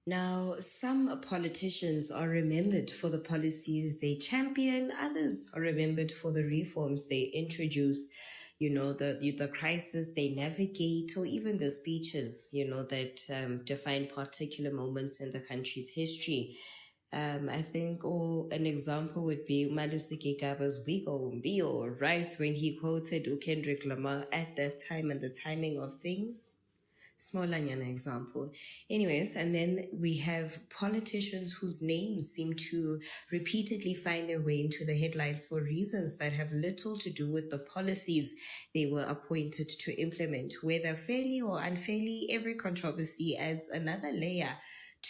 Now, some politicians are remembered for the policies they champion, others are remembered for the reforms they introduce, the crisis they navigate, or even the speeches, that define particular moments in the country's history. I think an example would be Malusi Gigaba's Wigo Mbio, right? When he quoted Kendrick Lamar at that time and the timing of things. Smallanyana example. Anyways, and then we have politicians whose names seem to repeatedly find their way into the headlines for reasons that have little to do with the policies they were appointed to implement. Whether fairly or unfairly, every controversy adds another layer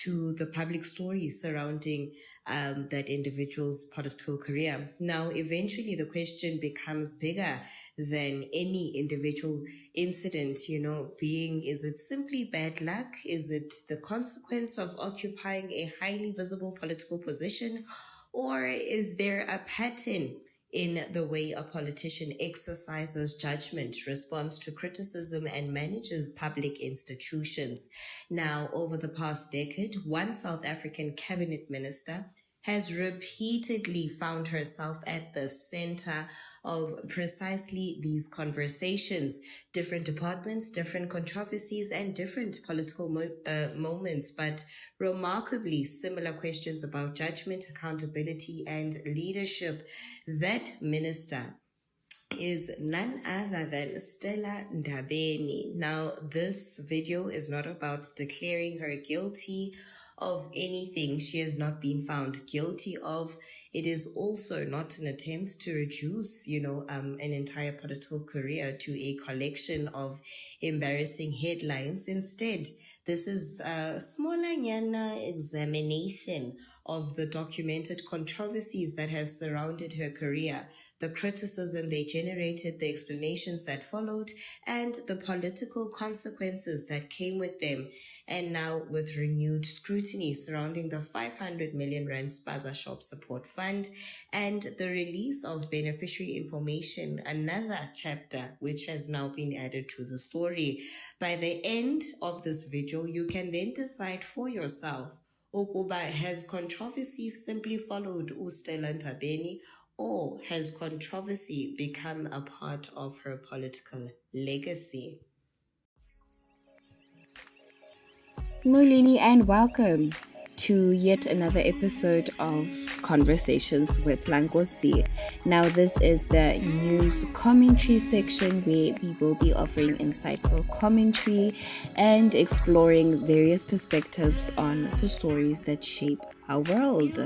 to the public story surrounding that individual's political career. Now, eventually, the question becomes bigger than any individual incident, is it simply bad luck? Is it the consequence of occupying a highly visible political position? Or is there a pattern in the way a politician exercises judgment, responds to criticism, and manages public institutions? Now, over the past decade, one South African cabinet minister has repeatedly found herself at the center of precisely these conversations. Different departments, different controversies, and different political moments, but remarkably similar questions about judgment, accountability, and leadership. That minister is none other than Stella Ndabeni. Now, this video is not about declaring her guilty of anything she has not been found guilty of. It is also not an attempt to reduce, an entire political career to a collection of embarrassing headlines. Instead, this is a smaller examination of the documented controversies that have surrounded her career, the criticism they generated, the explanations that followed, and the political consequences that came with them. And now, with renewed scrutiny surrounding the 500 million rand Spaza Shop Support Fund and the release of beneficiary information, another chapter which has now been added to the story. By the end of this video, you can then decide for yourself, Ukuba, has controversy simply followed Stella Ndabeni, or has controversy become a part of her political legacy? Mulini, and welcome to yet another episode of Conversations with Nkosi. Now, this is the news commentary section where we will be offering insightful commentary and exploring various perspectives on the stories that shape our world.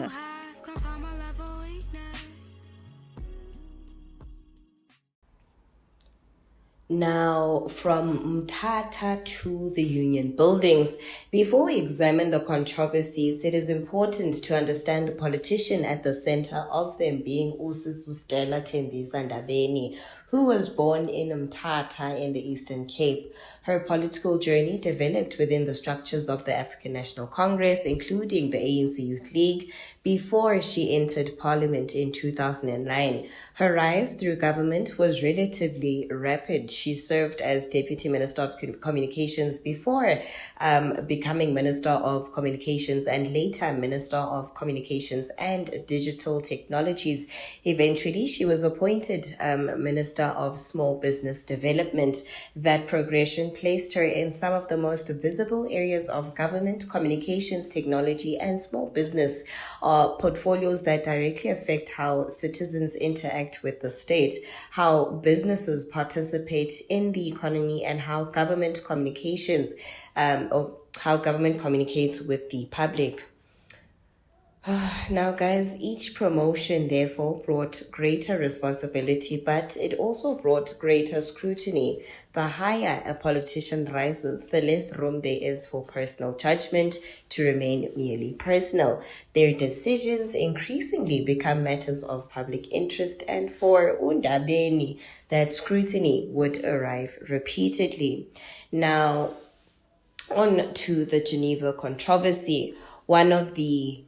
Now, from Mthatha to the Union Buildings, before we examine the controversies, it is important to understand the politician at the center of them being Stella Ndabeni, who was born in Mthatha in the Eastern Cape. Her political journey developed within the structures of the African National Congress, including the ANC Youth League, before she entered Parliament in 2009. Her rise through government was relatively rapid. She served as Deputy Minister of Communications before becoming Minister of Communications and later Minister of Communications and Digital Technologies. Eventually, she was appointed Minister of Small Business Development. That progression placed her in some of the most visible areas of government, communications, technology, and small business portfolios that directly affect how citizens interact with the state, how businesses participate in the economy, and how government communications, or how government communicates with the public. Now, guys, each promotion therefore brought greater responsibility, but it also brought greater scrutiny. The higher a politician rises, the less room there is for personal judgment to remain merely personal. Their decisions increasingly become matters of public interest, and for Ndabeni, that scrutiny would arrive repeatedly. Now, on to the Geneva controversy. One of the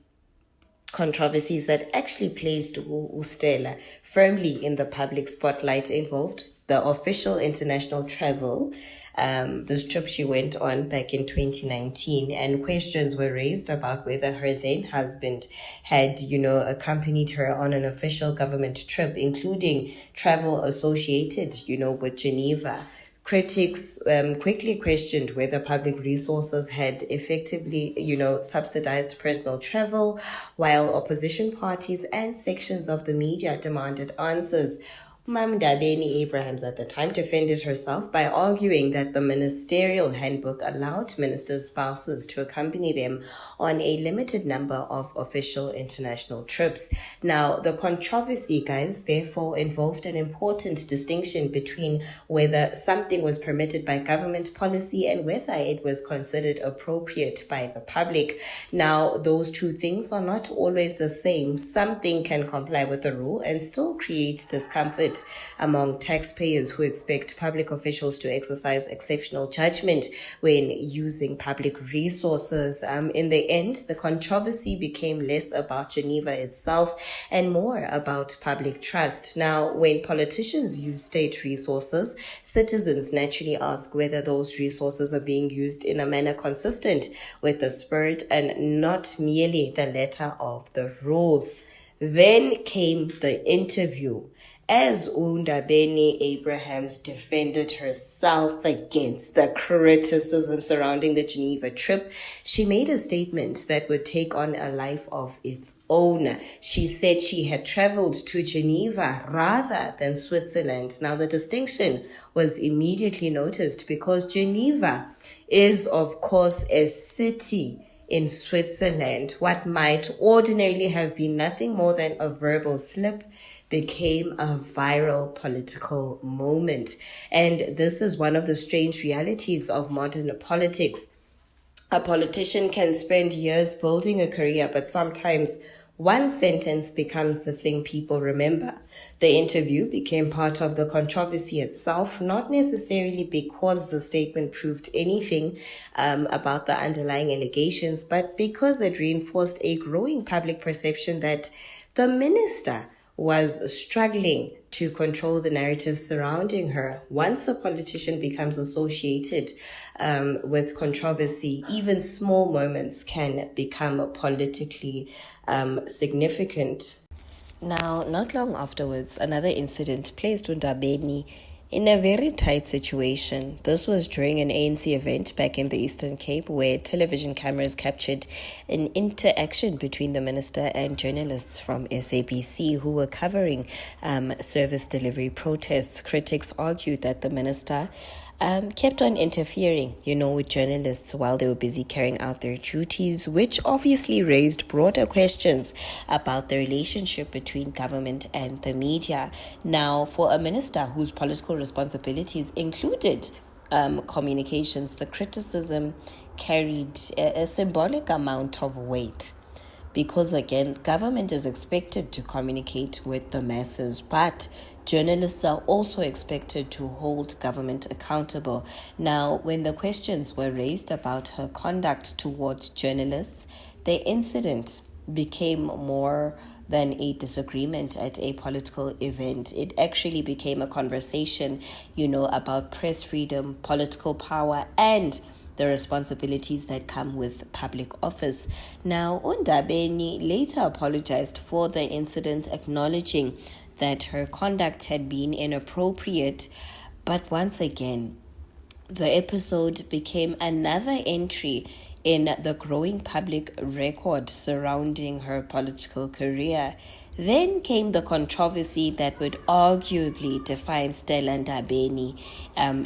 controversies that actually placed Stella firmly in the public spotlight involved the official international travel, this trip she went on back in 2019, and questions were raised about whether her then husband had, accompanied her on an official government trip, including travel associated, with Geneva. Critics quickly questioned whether public resources had effectively, subsidized personal travel, while opposition parties and sections of the media demanded answers. Ndabeni Abrahams at the time defended herself by arguing that the ministerial handbook allowed ministers' spouses to accompany them on a limited number of official international trips. Now, the controversy, guys, therefore involved an important distinction between whether something was permitted by government policy and whether it was considered appropriate by the public. Now, those two things are not always the same. Something can comply with the rule and still create discomfort among taxpayers who expect public officials to exercise exceptional judgment when using public resources. In the end, the controversy became less about Geneva itself and more about public trust. Now, when politicians use state resources, citizens naturally ask whether those resources are being used in a manner consistent with the spirit and not merely the letter of the rules. Then came the interview. As Ndabeni Abrahams defended herself against the criticism surrounding the Geneva trip, she made a statement that would take on a life of its own. She said she had traveled to Geneva rather than Switzerland. Now, the distinction was immediately noticed because Geneva is, of course, a city in Switzerland. What might ordinarily have been nothing more than a verbal slip became a viral political moment. And this is one of the strange realities of modern politics. A politician can spend years building a career, but sometimes one sentence becomes the thing people remember. The interview became part of the controversy itself, not necessarily because the statement proved anything about the underlying allegations, but because it reinforced a growing public perception that the minister was struggling to control the narrative surrounding her. Once a politician becomes associated with controversy, even small moments can become politically significant. Now, not long afterwards, another incident placed Ndabeni in a very tight situation. This was during an ANC event back in the Eastern Cape where television cameras captured an interaction between the minister and journalists from SABC who were covering service delivery protests. Critics argued that the minister kept on interfering, with journalists while they were busy carrying out their duties, which obviously raised broader questions about the relationship between government and the media. Now, for a minister whose political responsibilities included communications, the criticism carried a symbolic amount of weight. Because again, government is expected to communicate with the masses, but journalists are also expected to hold government accountable. Now, when the questions were raised about her conduct towards journalists, the incident became more than a disagreement at a political event. It actually became a conversation, about press freedom, political power, and the responsibilities that come with public office. Now, Ndabeni later apologized for the incident, acknowledging that her conduct had been inappropriate. But once again, the episode became another entry in the growing public record surrounding her political career. Then came the controversy that would arguably define Stella Ndabeni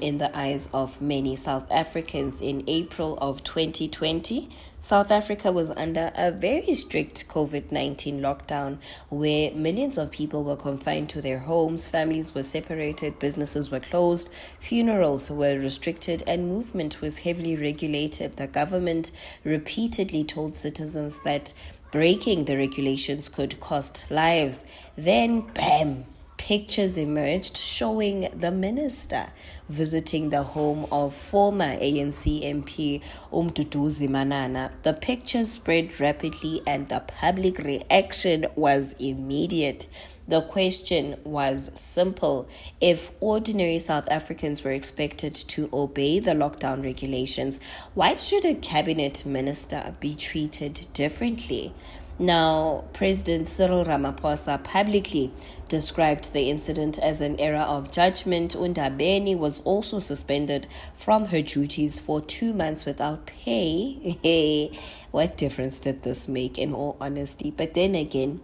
in the eyes of many South Africans. In April of 2020, South Africa was under a very strict COVID-19 lockdown where millions of people were confined to their homes, families were separated, businesses were closed, funerals were restricted, and movement was heavily regulated. The government repeatedly told citizens that breaking the regulations could cost lives. Then, bam, pictures emerged showing the minister visiting the home of former ANC MP Mduduzi Manana. The pictures spread rapidly and the public reaction was immediate. The question was simple. If ordinary South Africans were expected to obey the lockdown regulations, why should a cabinet minister be treated differently? Now, President Cyril Ramaphosa publicly described the incident as an error of judgment. Ndabeni was also suspended from her duties for 2 months without pay. What difference did this make, in all honesty? But then again,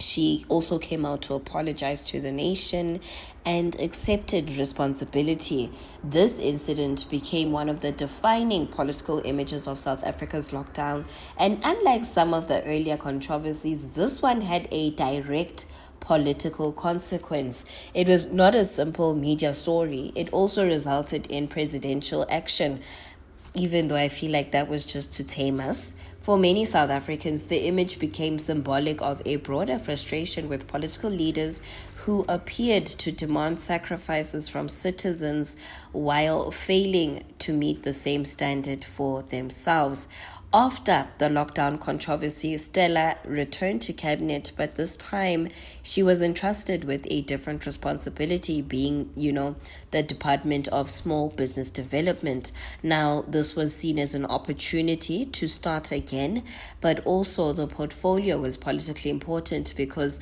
she also came out to apologize to the nation and accepted responsibility. This incident became one of the defining political images of South Africa's lockdown. And unlike some of the earlier controversies, this one had a direct political consequence. It was not a simple media story. It also resulted in presidential action, even though I feel like that was just to tame us. For many South Africans, the image became symbolic of a broader frustration with political leaders who appeared to demand sacrifices from citizens while failing to meet the same standard for themselves. After the lockdown controversy, Stella returned to cabinet, but this time she was entrusted with a different responsibility, being, the Department of Small Business Development. Now, this was seen as an opportunity to start again, but also the portfolio was politically important because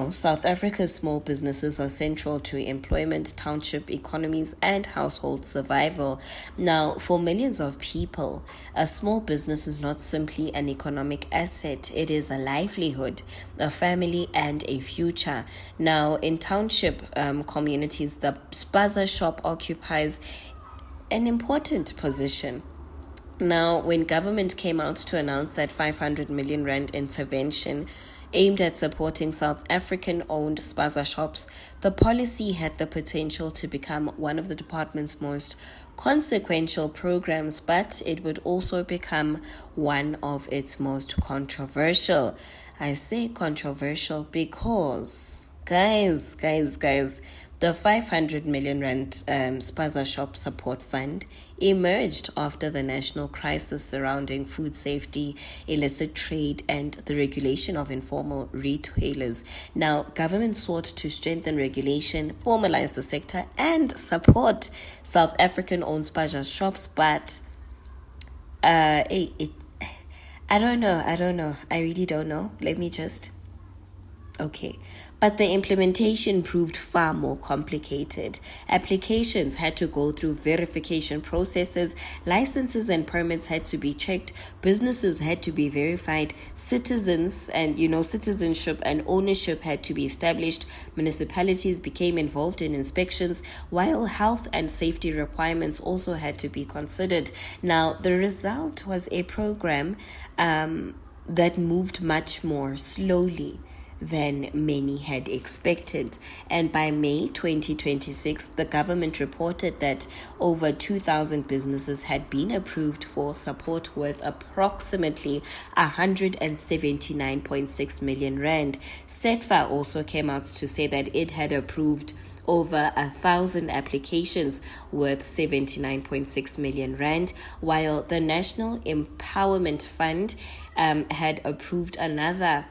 South Africa's small businesses are central to employment, township economies, and household survival. Now, for millions of people, a small business is not simply an economic asset. It is a livelihood, a family, and a future. Now, in township communities, the spaza shop occupies an important position. Now, when government came out to announce that 500 million rand intervention aimed at supporting South African-owned spaza shops, the policy had the potential to become one of the department's most consequential programs, but it would also become one of its most controversial. I say controversial because, guys, the 500 million rand spaza shop support fund emerged after the national crisis surrounding food safety, illicit trade, and the regulation of informal retailers. Now, government sought to strengthen regulation, formalize the sector, and support South African-owned spaza shops, but I don't know. I really don't know. Okay. But the implementation proved far more complicated. Applications had to go through verification processes, licenses and permits had to be checked, businesses had to be verified, citizens and, citizenship and ownership had to be established, municipalities became involved in inspections, while health and safety requirements also had to be considered. Now, the result was a program that moved much more slowly than many had expected. And by May 2026, the government reported that over 2,000 businesses had been approved for support worth approximately 179.6 million rand. SETFA also came out to say that it had approved over 1,000 applications worth 79.6 million rand, while the National Empowerment Fund had approved another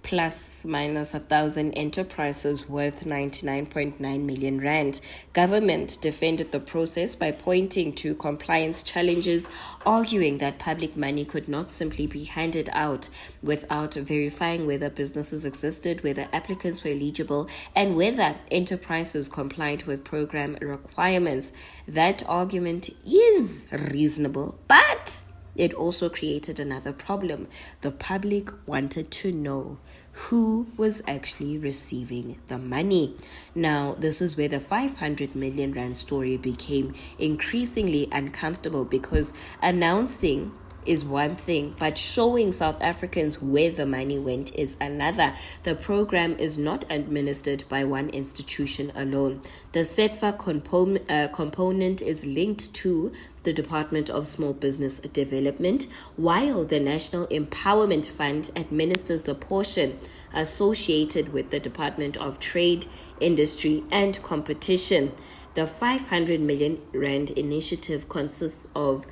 plus minus 1,000 enterprises worth 99.9 million rand. Government defended the process by pointing to compliance challenges, arguing that public money could not simply be handed out without verifying whether businesses existed, whether applicants were eligible, and whether enterprises complied with program requirements. That argument is reasonable, but it also created another problem. The public wanted to know who was actually receiving the money. Now, this is where the 500 million rand story became increasingly uncomfortable, because announcing is one thing, but showing South Africans where the money went is another. The program is not administered by one institution alone. The SETFA component is linked to the Department of Small Business Development, while the National Empowerment Fund administers the portion associated with the Department of Trade, Industry and Competition. The 500 million rand initiative consists of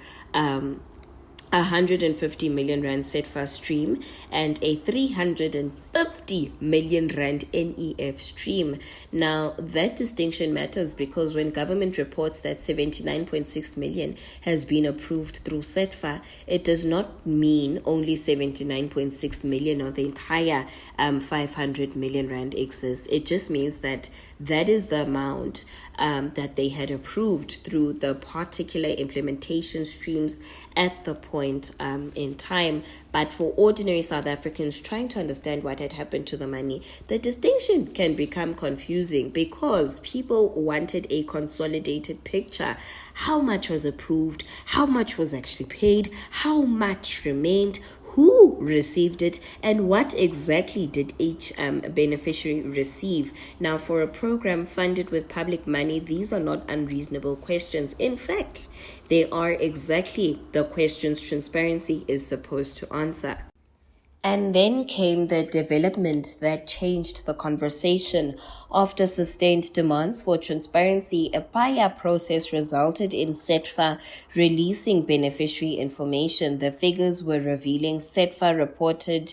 150 million rand SETFA stream and a 350 million rand NEF stream. Now, that distinction matters because when government reports that 79.6 million has been approved through SETFA, it does not mean only 79.6 million of the entire 500 million rand exists. It just means that that is the amount that they had approved through the particular implementation streams at the point in time. But for ordinary South Africans trying to understand what had happened to the money, the distinction can become confusing because people wanted a consolidated picture. How much was approved? How much was actually paid? How much remained? Who received it, and what exactly did each beneficiary receive? Now, for a program funded with public money, these are not unreasonable questions. In fact, they are exactly the questions transparency is supposed to answer. And then came the development that changed the conversation. After sustained demands for transparency, a buyer process resulted in SETFA releasing beneficiary information. The figures were revealing. SETFA reported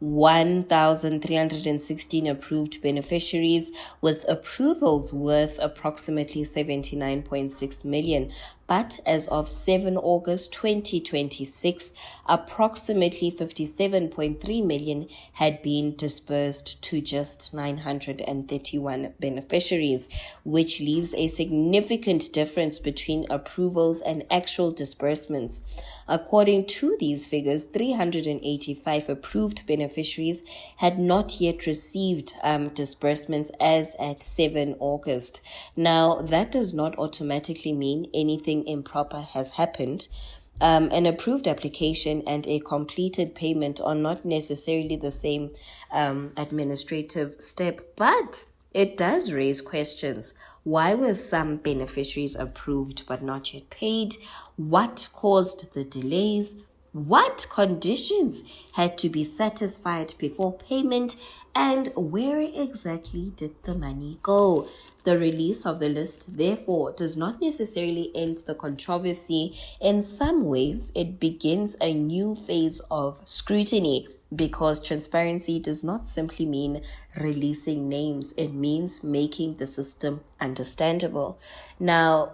1,316 approved beneficiaries with approvals worth approximately 79.6 million. But as of 7 August 2026, approximately 57.3 million had been disbursed to just 931 beneficiaries, which leaves a significant difference between approvals and actual disbursements. According to these figures, 385 approved beneficiaries had not yet received disbursements as at 7 August. Now, that does not automatically mean anything improper has happened. An approved application and a completed payment are not necessarily the same administrative step, but it does raise questions. Why were some beneficiaries approved but not yet paid? What caused the delays? What conditions had to be satisfied before payment? And where exactly did the money go? The release of the list, therefore, does not necessarily end the controversy. In some ways, it begins a new phase of scrutiny, because transparency does not simply mean releasing names. It means making the system understandable. Now,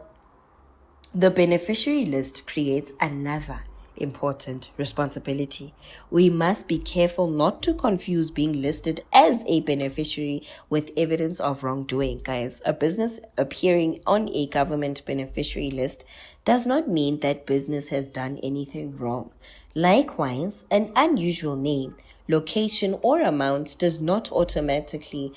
the beneficiary list creates another important responsibility. We must be careful not to confuse being listed as a beneficiary with evidence of wrongdoing, guys. A business appearing on a government beneficiary list does not mean that business has done anything wrong. Likewise, an unusual name, location, or amount does not automatically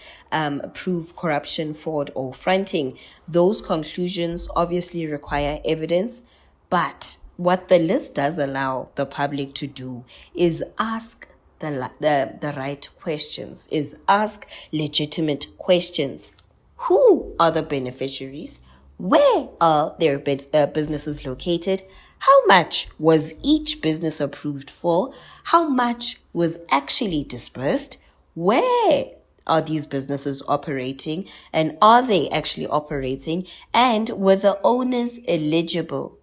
prove corruption, fraud, or fronting. Those conclusions obviously require evidence, but what the list does allow the public to do is ask the right questions, is ask legitimate questions. Who are the beneficiaries? Where are their businesses located? How much was each business approved for? How much was actually disbursed? Where are these businesses operating? And are they actually operating? And were the owners eligible?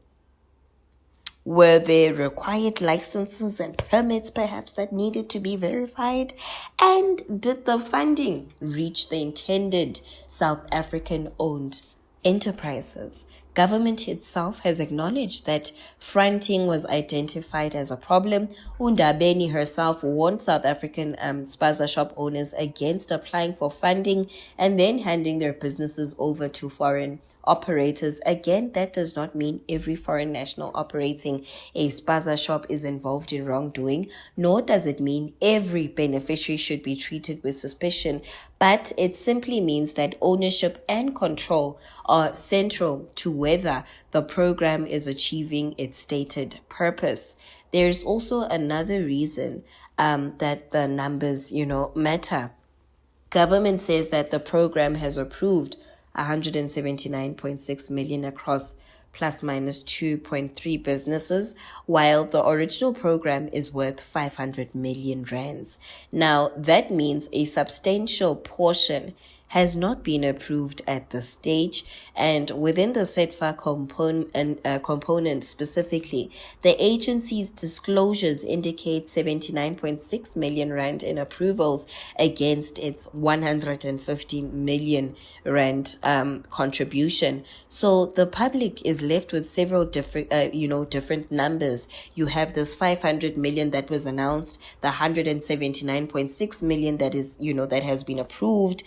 Were there required licenses and permits perhaps that needed to be verified? And did the funding reach the intended South African-owned enterprises? Government itself has acknowledged that fronting was identified as a problem. Ndabeni herself warned South African spaza shop owners against applying for funding and then handing their businesses over to foreign operators. Again, that does not mean every foreign national operating a spaza shop is involved in wrongdoing, nor does it mean every beneficiary should be treated with suspicion, but it simply means that ownership and control are central to whether the program is achieving its stated purpose. there's also another reason that the numbers, matter. Government says that the program has approved 179.6 million across plus minus 2.3 businesses, while the original program is worth 500 million rands. Now, that means a substantial portion has not been approved at this stage, and within the SETFA component specifically, the agency's disclosures indicate 79.6 million rand in approvals against its 150 million rand contribution. So the public is left with several different numbers. You have this 500 million that was announced, the 179.6 million that is, that has been approved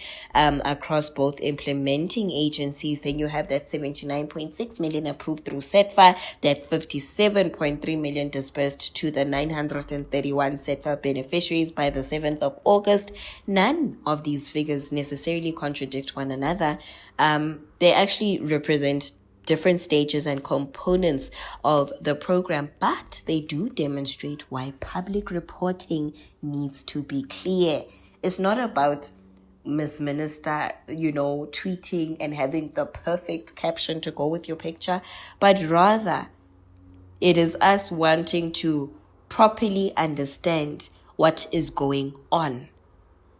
across both implementing agencies. Then you have that 79.6 million approved through SETFA, that 57.3 million dispersed to the 931 SETFA beneficiaries by the 7th of August. None of these figures necessarily contradict one another. They actually represent different stages and components of the program, but they do demonstrate why public reporting needs to be clear. It's not about Miss Minister, tweeting and having the perfect caption to go with your picture, but rather it is us wanting to properly understand what is going on.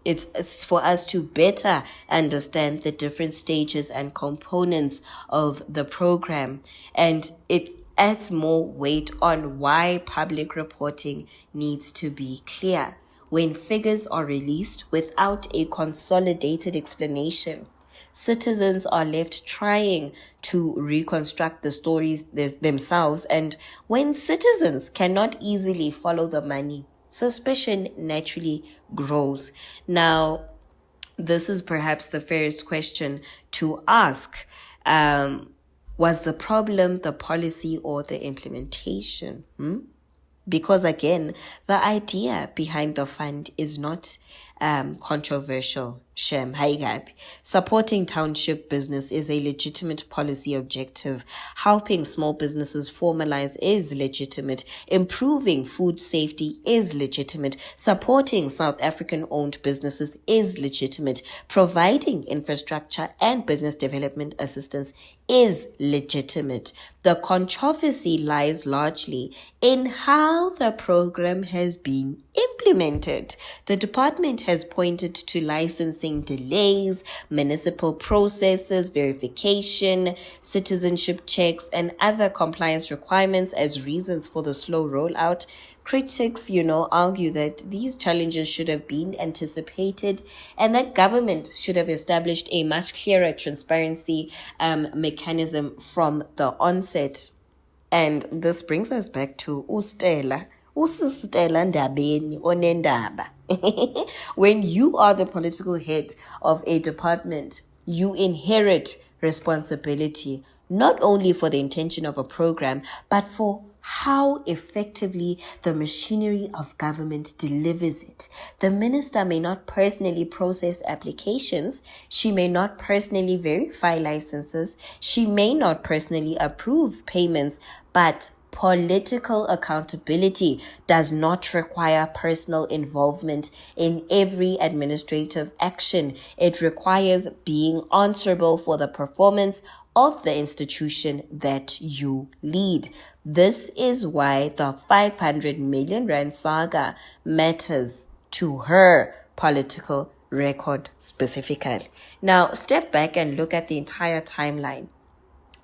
It's for us to better understand the different stages and components of the program, and it adds more weight on why public reporting needs to be clear. When figures are released without a consolidated explanation, citizens are left trying to reconstruct the stories themselves, and when citizens cannot easily follow the money, suspicion naturally grows. Now, this is perhaps the fairest question to ask. Was the problem the policy or the implementation? Because again, the idea behind the fund is not controversial. Supporting township business is a legitimate policy objective. Helping small businesses formalize is legitimate. Improving food safety is legitimate. Supporting South African-owned businesses is legitimate. Providing infrastructure and business development assistance is legitimate. The controversy lies largely in how the program has been implemented. The department has pointed to licensing delays, municipal processes, verification, citizenship checks, and other compliance requirements as reasons for the slow rollout. Critics, argue that these challenges should have been anticipated and that government should have established a much clearer transparency mechanism from the onset. And this brings us back to Stella. Stella Ndabeni onendaba. When you are the political head of a department, you inherit responsibility not only for the intention of a program, but for how effectively the machinery of government delivers it. The minister may not personally process applications. She may not personally verify licenses. She may not personally approve payments, but political accountability does not require personal involvement in every administrative action. It requires being answerable for the performance of the institution that you lead. This is why the 500 million rand saga matters to her political record specifically. Now, step back and look at the entire timeline.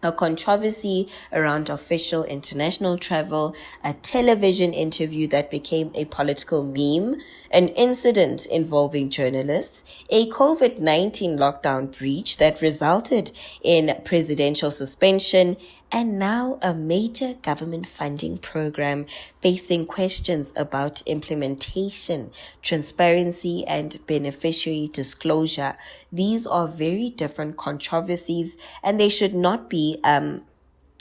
A controversy around official international travel, a television interview that became a political meme, an incident involving journalists, a COVID-19 lockdown breach that resulted in presidential suspension, and now a major government funding program facing questions about implementation, transparency, and beneficiary disclosure. These are very different controversies, and they should not be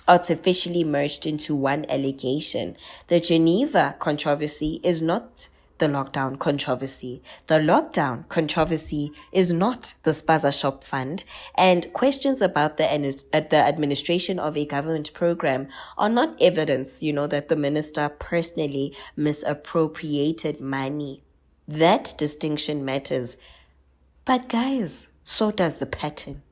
artificially merged into one allegation. The Geneva controversy is not the lockdown controversy. The lockdown controversy is not the Spaza Shop Fund, and questions about the administration of a government program are not evidence, that the minister personally misappropriated money. That distinction matters. But guys, so does the pattern.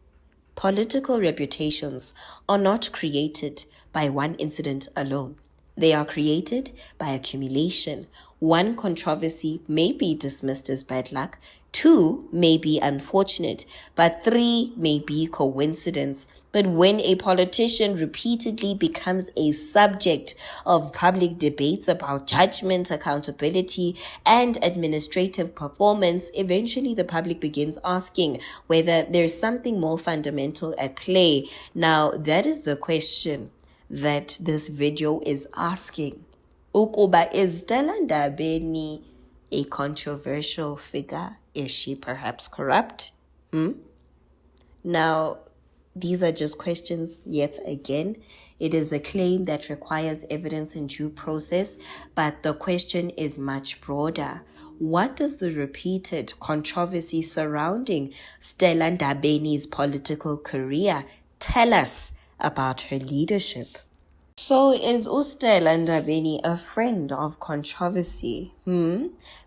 Political reputations are not created by one incident alone. They are created by accumulation. One controversy may be dismissed as bad luck, 2 may be unfortunate, but 3 may be coincidence. But when a politician repeatedly becomes a subject of public debates about judgment, accountability, and administrative performance, eventually the public begins asking whether there's something more fundamental at play. Now, that is the question that this video is asking. Ukuba, is Stella Ndabeni a controversial figure? Is she perhaps corrupt? Now, these are just questions yet again. It is a claim that requires evidence and due process, but the question is much broader. What does the repeated controversy surrounding Stella Ndabeni's political career tell us about her leadership? So is Stella Ndabeni a friend of controversy?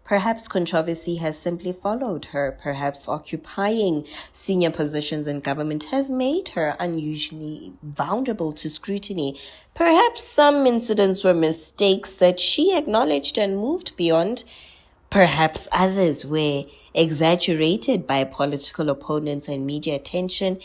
Perhaps controversy has simply followed her. Perhaps occupying senior positions in government has made her unusually vulnerable to scrutiny. Perhaps some incidents were mistakes that she acknowledged and moved beyond. Perhaps others were exaggerated by political opponents and media attention.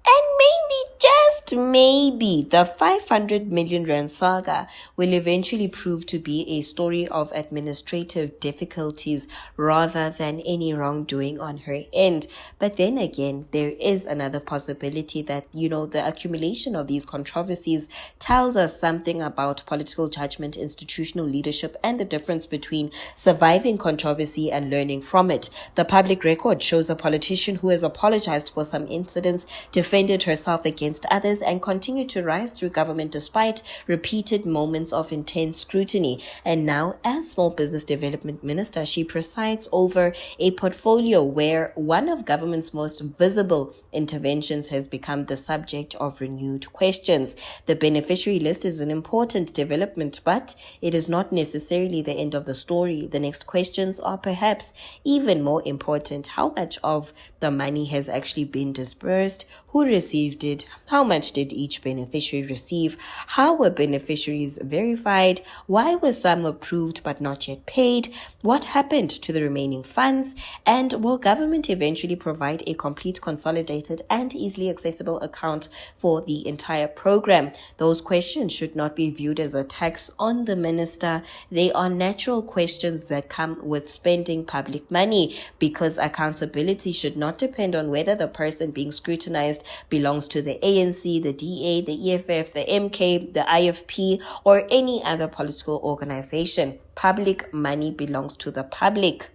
And maybe, just maybe, the 500 million rand saga will eventually prove to be a story of administrative difficulties rather than any wrongdoing on her end. But then again, there is another possibility that, the accumulation of these controversies tells us something about political judgment, institutional leadership, and the difference between surviving controversy and learning from it. The public record shows a politician who has apologized for some incidents, defended herself against others, and continued to rise through government despite repeated moments of intense scrutiny. And now, as Small Business Development Minister, she presides over a portfolio where one of government's most visible interventions has become the subject of renewed questions. The beneficiary list is an important development, but it is not necessarily the end of the story. The next questions are perhaps even more important. How much of the money has actually been disbursed? Who received it? How much did each beneficiary receive? How were beneficiaries verified? Why were some approved but not yet paid? What happened to the remaining funds? And will government eventually provide a complete, consolidated, and easily accessible account for the entire program? Those questions should not be viewed as a tax on the minister. They are natural questions that come with spending public money, because accountability should not depend on whether the person being scrutinized belongs to the ANC, the DA, the EFF, the MK, the IFP, or any other political organization. Public money belongs to the public,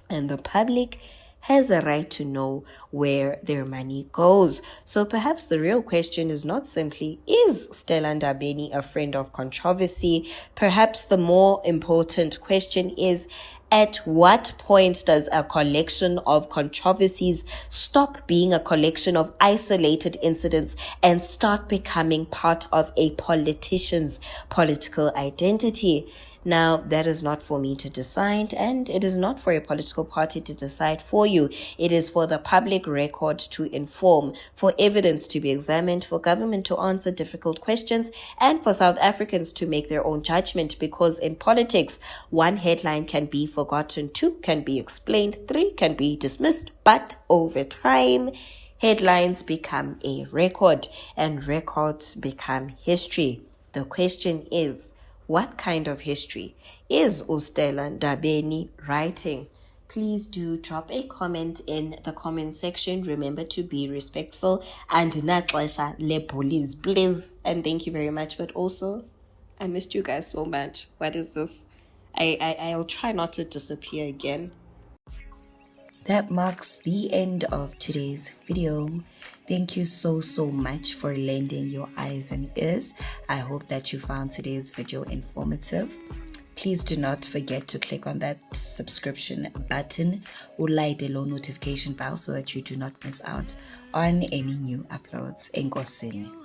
and the public has a right to know where their money goes. So perhaps the real question is not simply, is Stella Ndabeni a friend of controversy? Perhaps the more important question is, at what point does a collection of controversies stop being a collection of isolated incidents and start becoming part of a politician's political identity? Now, that is not for me to decide, and it is not for a political party to decide for you. It is for the public record to inform, for evidence to be examined, for government to answer difficult questions, and for South Africans to make their own judgment. Because in politics, 1 headline can be forgotten, 2 can be explained, 3 can be dismissed, but over time, headlines become a record, and records become history. The question is, what kind of history is Stella Ndabeni writing? Please do drop a comment in the comment section. Remember to be respectful and naxesha le-bullies, please. And thank you very much. But also, I missed you guys so much. What is this? I'll try not to disappear again. That marks the end of today's video. Thank you so much for lending your eyes and ears. I hope that you found today's video informative. Please do not forget to click on that subscription button or light the notification bell so that you do not miss out on any new uploads. Nkosini.